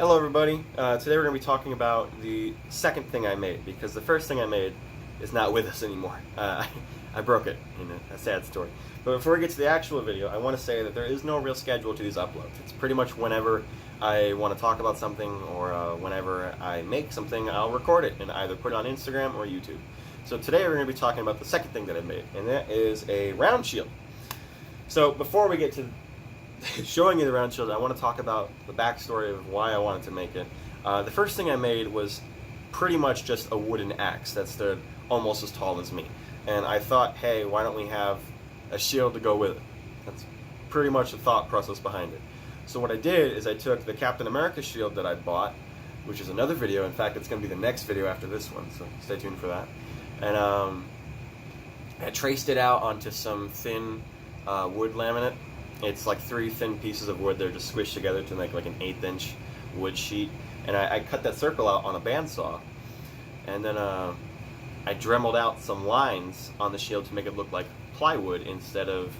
Hello everybody. Today we're going to be talking about the second thing I made, because the first thing I made is not with us anymore. I broke it in a sad story. But before we get to the actual video, I want to say that there is no real schedule to these uploads. It's pretty much whenever I want to talk about something, or whenever I make something, I'll record it and either put it on Instagram or YouTube. So today we're going to be talking about the second thing that I made, and that is a round shield. So before we get to showing you the round shield, I want to talk about the backstory of why I wanted to make it. The first thing I made was pretty much just a wooden axe that stood almost as tall as me. And I thought, hey, why don't we have a shield to go with it? That's pretty much the thought process behind it. So what I did is I took the Captain America shield that I bought, which is another video. In fact, it's going to be the next video after this one, so stay tuned for that. And I traced it out onto some thin wood laminate. It's like 3 thin pieces of wood. They're just squished together to make like an 1/8 inch wood sheet. And I cut that circle out on a bandsaw. And then I dremeled out some lines on the shield to make it look like plywood instead of,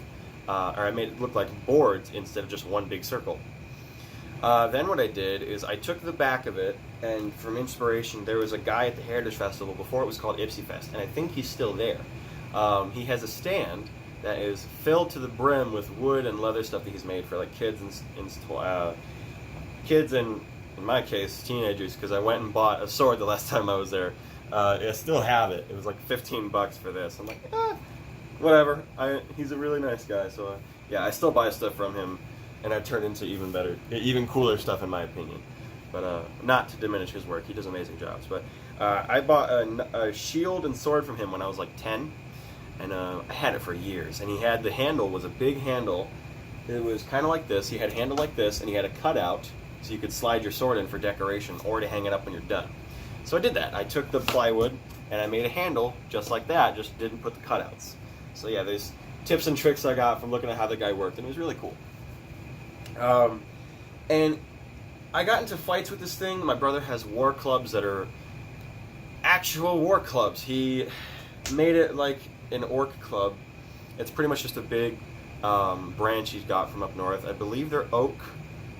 or I made it look like boards instead of just one big circle. Then what I did is I took the back of it, and from inspiration, there was a guy at the Heritage Festival before it was called Ipsy Fest, and I think he's still there. He has a stand that is filled to the brim with wood and leather stuff that he's made for like kids and in my case teenagers, because I went and bought a sword the last time I was there. I still have it. It was like $15 for this. I'm like, whatever. He's a really nice guy, so yeah, I still buy stuff from him, and I've turned into even cooler stuff in my opinion. But not to diminish his work, he does amazing jobs. But I bought a shield and sword from him when I was like 10. And I had it for years, and the handle was a big handle. It was kind of like this. He had a handle like this, and he had a cutout so you could slide your sword in for decoration or to hang it up when you're done. So I did that. I took the plywood and I made a handle just like that, just didn't put the cutouts. So yeah, there's tips and tricks I got from looking at how the guy worked, and it was really cool. And I got into fights with this thing. My brother has war clubs that are actual war clubs. He made it like an orc club. It's pretty much just a big branch he's got from up north. I believe they're oak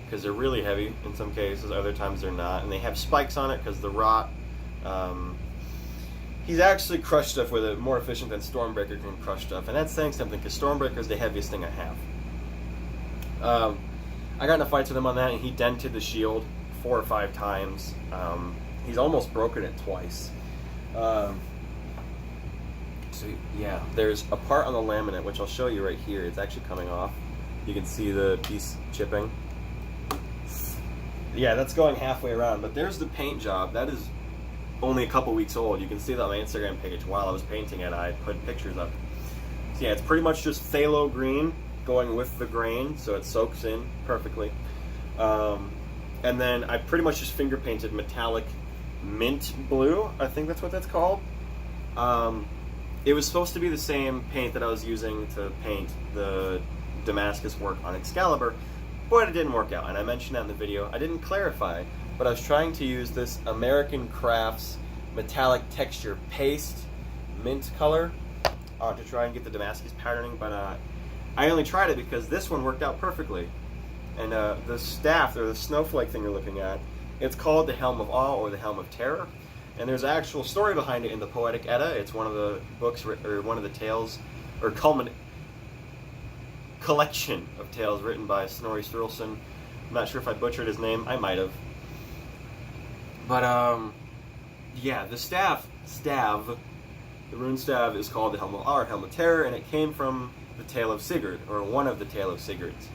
because they're really heavy in some cases, other times they're not, and they have spikes on it because the rot. He's actually crushed stuff with it more efficient than Stormbreaker can crush stuff, and that's saying something because Stormbreaker is the heaviest thing I have. I got into fights with him on that, and he dented the shield 4 or 5 times. He's almost broken it twice. So yeah, there's a part on the laminate, which I'll show you right here. It's actually coming off. You can see the piece chipping. Yeah, that's going halfway around, but there's the paint job. That is only a couple weeks old. You can see that on my Instagram page. While I was painting it, I put pictures up. So yeah, it's pretty much just phthalo green going with the grain, so it soaks in perfectly. And then I pretty much just finger painted metallic mint blue. I think that's what that's called. It was supposed to be the same paint that I was using to paint the Damascus work on Excalibur, but it didn't work out, and I mentioned that in the video. I didn't clarify, but I was trying to use this American Crafts metallic texture paste mint color to try and get the Damascus patterning, but I only tried it because this one worked out perfectly. And the staff, or the snowflake thing you're looking at, it's called the Helm of Awe or the Helm of Terror. And there's an actual story behind it in the Poetic Edda. It's one of the books, or one of the tales, or collection of tales written by Snorri Sturluson. I'm not sure if I butchered his name. I might have. But, yeah, the rune staff is called the Helm of Awe, or Helm of Terror, and it came from the Tale of Sigurd, or one of the Tale of Sigurds.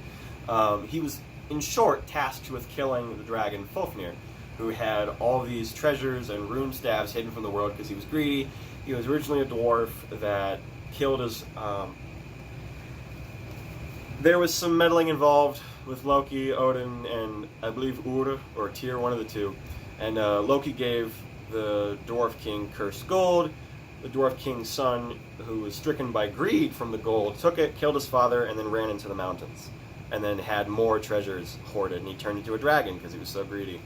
He was, in short, tasked with killing the dragon Fofnir, who had all these treasures and rune staves hidden from the world because he was greedy. He was originally a dwarf that killed his... there was some meddling involved with Loki, Odin, and I believe Ur, or Tyr, one of the two. And Loki gave the dwarf king cursed gold. The dwarf king's son, who was stricken by greed from the gold, took it, killed his father, and then ran into the mountains. And then had more treasures hoarded, and he turned into a dragon because he was so greedy.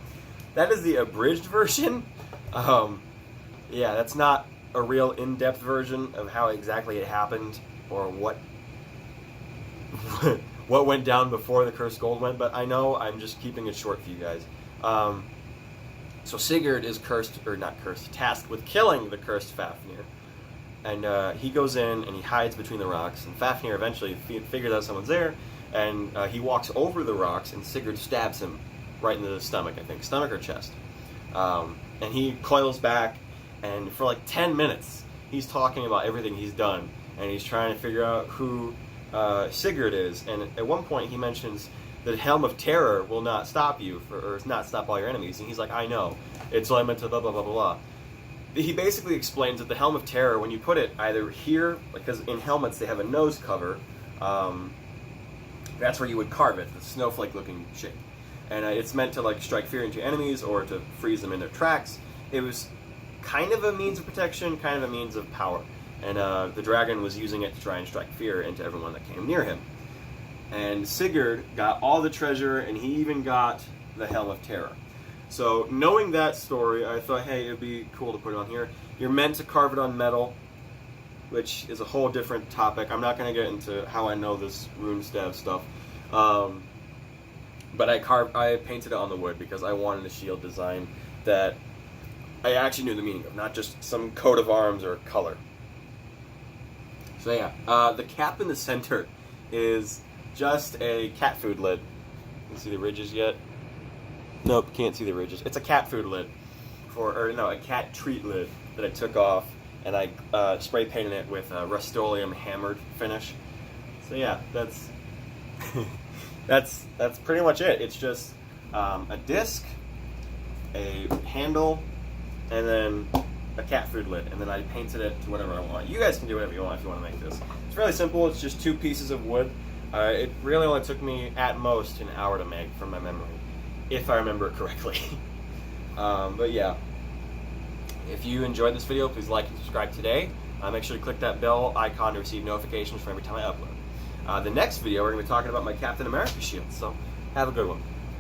That is the abridged version. Yeah, that's not a real in-depth version of how exactly it happened or what what went down before the cursed gold went, but I know I'm just keeping it short for you guys. So Sigurd is tasked with killing the cursed Fafnir. And he goes in and he hides between the rocks, and Fafnir eventually figures out someone's there, and he walks over the rocks, and Sigurd stabs him right in the stomach, I think, stomach or chest. And he coils back, and for like 10 minutes, he's talking about everything he's done, and he's trying to figure out who Sigurd is. And at one point, he mentions that Helm of Terror will not stop you, or not stop all your enemies. And he's like, I know. It's limited to blah, blah, blah, blah, blah. He basically explains that the Helm of Terror, when you put it either here, because in helmets they have a nose cover, that's where you would carve it, the snowflake-looking shape. And it's meant to like strike fear into enemies or to freeze them in their tracks. It was kind of a means of protection, kind of a means of power. And the dragon was using it to try and strike fear into everyone that came near him. And Sigurd got all the treasure, and he even got the Helm of Terror. So knowing that story, I thought, hey, it'd be cool to put it on here. You're meant to carve it on metal, which is a whole different topic. I'm not going to get into how I know this RuneStab stuff. But I painted it on the wood because I wanted a shield design that I actually knew the meaning of, not just some coat of arms or color. So yeah, the cap in the center is just a cat food lid. You see the ridges yet? Nope, can't see the ridges. It's a cat food lid, a cat treat lid that I took off, and I spray painted it with a Rust-Oleum hammered finish. So yeah, that's that's pretty much it. It's just a disc, a handle, and then a cat food lid, and then I painted it to whatever I want. You guys can do whatever you want if you want to make this. It's really simple. It's just 2 pieces of wood. It really only took me at most an hour to make from my memory, if I remember it correctly. But yeah, if you enjoyed this video, please like and subscribe today. Make sure to click that bell icon to receive notifications for every time I upload. The next video, we're going to be talking about my Captain America shield, so have a good one.